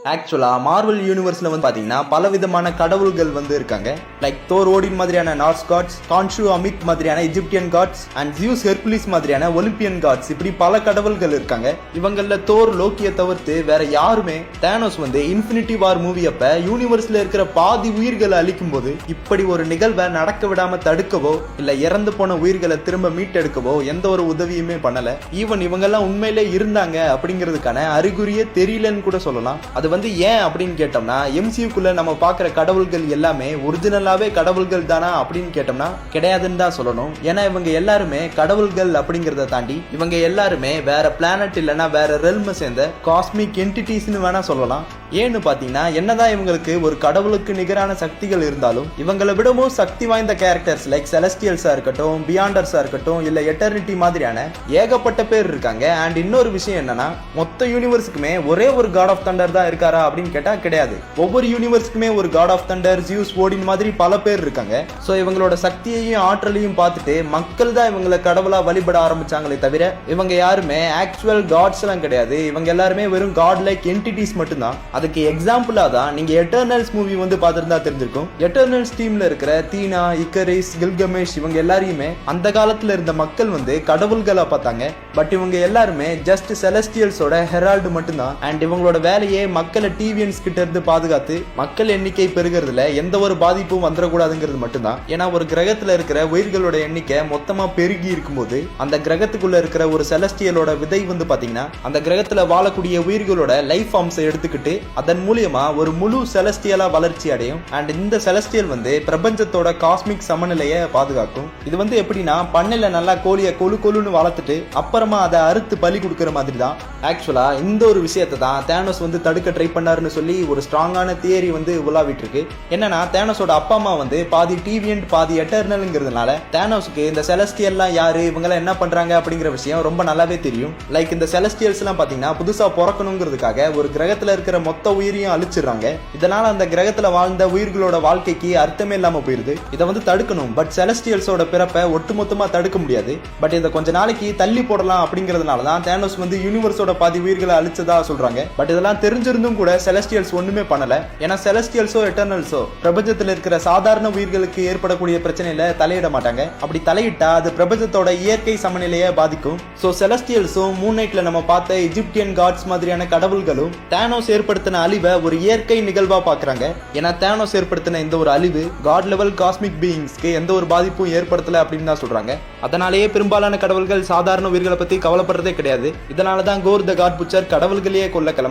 ஆக்சுவலா மார்வல் யூனிவர்ஸ்ல வந்து பாத்தீங்கன்னா பல விதமான கடவுள்கள் வந்து இருக்காங்க. லைக் தோர் ஓடின் மாதிரியான நார்ஸ் காட்ஸ், கான்ஷு அமித் மாதிரியான Egyptian gods and Zeus Hercules மாதிரியான ஒலிம்பியன் காட்ஸ், இப்படி பல கடவுள்கள் இருக்காங்க. இவங்கள தோர் லோக்கியை தவிர்த்து வேற யாருமே தேனோஸ் வந்து இன்ஃபினிட்டி வார் மூவி அப்ப யூனிவர்ஸ்ல இருக்கிற பாதி உயிர்களை அழிக்கும் போது இப்படி ஒரு நிகழ்வை நடக்க விடாம தடுக்கவோ இல்ல இறந்து போன உயிர்களை திரும்ப மீட்டெடுக்கவோ எந்த ஒரு உதவியுமே பண்ணல. ஈவன் இவங்க எல்லாம் உண்மையிலே இருந்தாங்க அப்படிங்கிறதுக்கான அறிகுறியே தெரியலன்னு கூட சொல்லலாம். அது வந்து ஏன் அப்படின்னு கேட்டோம்னா, எம்சியூக்குள்ள நம்ம பாக்குற கடவுள்கள் எல்லாமே ஒரிஜினலாவே கடவுள்கள் தானா அப்படின்னு கேட்டோம்னா கிடையாதுன்னு தான் சொல்லணும். ஏன்னா இவங்க எல்லாருமே கடவுள்கள் அப்படிங்கறத தாண்டி இவங்க எல்லாருமே வேற பிளானட் இல்லைன்னா வேற ரெல்ம் சேர்ந்த காஸ்மிக் என்டிட்டிஸ்னு வேணா சொல்லலாம். ஏன்னு பாத்தீங்கன்னா, என்னதான் இவங்களுக்கு ஒரு கடவுளுக்கு நிகரான சக்திகள் இருந்தாலும் இவங்களை விடவும் சக்தி வாய்ந்த கேரக்டர்ஸ் லைக் செலஸ்டியல்ஸா இருக்கட்டும், பியாண்டர்ஸா இருக்கட்டும், இல்ல எட்டர்னிட்டி மாதிரியான ஏகப்பட்ட பேர் இருக்காங்க. அண்ட் இன்னொரு விஷயம் என்னன்னா, மொத்த யூனிவர்ஸுக்குமே ஒரே ஒரு காட் ஆஃப் தண்டர் தான் இருக்காரா அப்படின்னு கேட்டா கிடையாது. ஒவ்வொரு யூனிவர்ஸுக்குமே ஒரு காட் ஆஃப் தண்டர், ஜியூஸ், ஓடின் மாதிரி பல பேர் இருக்காங்க. சோ இவங்களோட சக்தியையும் ஆற்றலையும் பார்த்துட்டு மக்கள் தான் இவங்களை கடவுளா வழிபட ஆரம்பிச்சாங்களே தவிர இவங்க யாருமே ஆக்சுவல் காட்ஸ் எல்லாம் கிடையாது. இவங்க எல்லாருமே வெறும் காட் லைக் என்டிட்டிஸ் மட்டும்தான். அதுக்கு எக்ஸாம்பிளா தான் நீங்க எட்டர்னல்ஸ் மூவி வந்து பார்த்திருந்தா தெரிஞ்சிருக்கும். எட்டர்னல்ஸ் டீம்ல இருக்கிற தீனா, இக்கரிஸ், கில்கமேஷ் இவங்க எல்லாரையுமே அந்த காலத்துல இருந்த மக்கள் வந்து கடவுள்களா பார்த்தாங்க. பட் இவங்க எல்லாருமே ஜஸ்ட் செலஸ்டியல்ஸோட ஹெரால்டு மட்டும்தான். அண்ட் இவங்களோட வேலையே மக்களை டிவியன்ஸ் கிட்ட இருந்து பாதுகாத்து மக்கள் எண்ணிக்கை பெருகிறதுல எந்த ஒரு பாதிப்பும் வந்துடக்கூடாதுங்கிறது மட்டும்தான். ஏன்னா ஒரு கிரகத்துல இருக்கிற உயிர்களோட எண்ணிக்கை மொத்தமா பெருகி இருக்கும்போது அந்த கிரகத்துக்குள்ள இருக்கிற ஒரு செலஸ்டியலோட விதை வந்து பாத்தீங்கன்னா அந்த கிரகத்துல வாழக்கூடிய உயிர்களோட லைஃப் ஃபார்ம்ஸை எடுத்துக்கிட்டு அதன் மூலியமா ஒரு முழு செலஸ்டியலா வளர்ச்சி அடையும். அண்ட் இந்த செலஸ்டியல் வந்து பிரபஞ்சத்தோட காஸ்மிக் சமநிலையை பாதுகாக்கும். இது வந்து எப்படின்னா, பண்ணையில நல்லா கோழியை கொழுன்னு வளர்த்துட்டு அப்புறமா அதை அறுத்து பலி கொடுக்கிற மாதிரி தான். ஆக்சுவலா இந்த ஒரு விஷயத்தை தான் தேனோஸ் வந்து தடுக்க ட்ரை பண்ணாருன்னு சொல்லி ஒரு ஸ்ட்ராங்கான தியரி வந்து உலாவிட்டு இருக்கு. என்னன்னா, தேனோஸோட அப்பா அம்மா வந்து பாதி டிவியன்ட் பாதி எட்டர்னல்ங்கிறதுனால தேனோஸுக்கு இந்த செலஸ்டியல்லாம் யாரு, இவங்க என்ன பண்றாங்க அப்படிங்கிற விஷயம் ரொம்ப நல்லாவே தெரியும். லைக் இந்த செலஸ்டியல்ஸ் எல்லாம் பாத்தீங்கன்னா புதுசா பிறக்கணுங்கிறதுக்காக ஒரு கிரகத்துல இருக்கிற மொத்த உயிரையும் அழிச்சிடறாங்க. இதனால அந்த கிரகத்துல வாழ்ந்த உயிர்களோட வாழ்க்கைக்கு அர்த்தமே இல்லாம போயிருது. இதை வந்து தடுக்கணும். பட் செலஸ்டியல்ஸோட பிறப்பை ஒட்டுமொத்தமா தடுக்க முடியாது. பட் இதை கொஞ்ச நாளைக்கு தள்ளி போடலாம் அப்படிங்கறதுனால தான் தேனோஸ் வந்து யூனிவர்ஸோட பாதி உயிர்களை அழிச்சதா சொல்றாங்க. பட் இதெல்லாம் தெரிஞ்சிருந்தும் கூட செலஸ்டியல்ஸ் ஒண்ணுமே பண்ணல. ஏன்னா செலஸ்டியல்ஸோ எட்டர்னல்ஸோ பிரபஞ்சத்தில் இருக்கிற சாதாரண உயிர்களுக்கு ஏற்படக்கூடிய பிரச்சனையில தலையிட மாட்டாங்க. அப்படி தலையிட்டா அது பிரபஞ்சத்தோட இயற்கை சமநிலையை பாதிக்கும். சோ செலஸ்டியல்ஸும் மூன் நைட்ல நம்ம பார்த்த எஜிப்தியன் காட்ஸ் மாதிரியான கடவுள்களும் தேனோஸ் ஏற்படுத்தின அழிவை ஒரு இயற்கை நிகழ்வா பாக்குறாங்க. ஏன்னா தேனோஸ் ஏற்படுத்தின இந்த ஒரு அழிவு காட் லெவல் காஸ்மிக் பீயிங்ஸ்க்கு எந்த ஒரு பாதிப்பும் ஏற்படுத்தல அப்படின்னு தான் சொல்றாங்க. அதனாலேயே பெரும்பாலான கடவுள்கள் சாதாரண உயிர்களை பத்தி கவலைப்படுறதே கிடையாது. இதனாலதான் கோர் த காட் புச்சர் கடவுள்களையே கொல்ல கிளம்புறாங்க.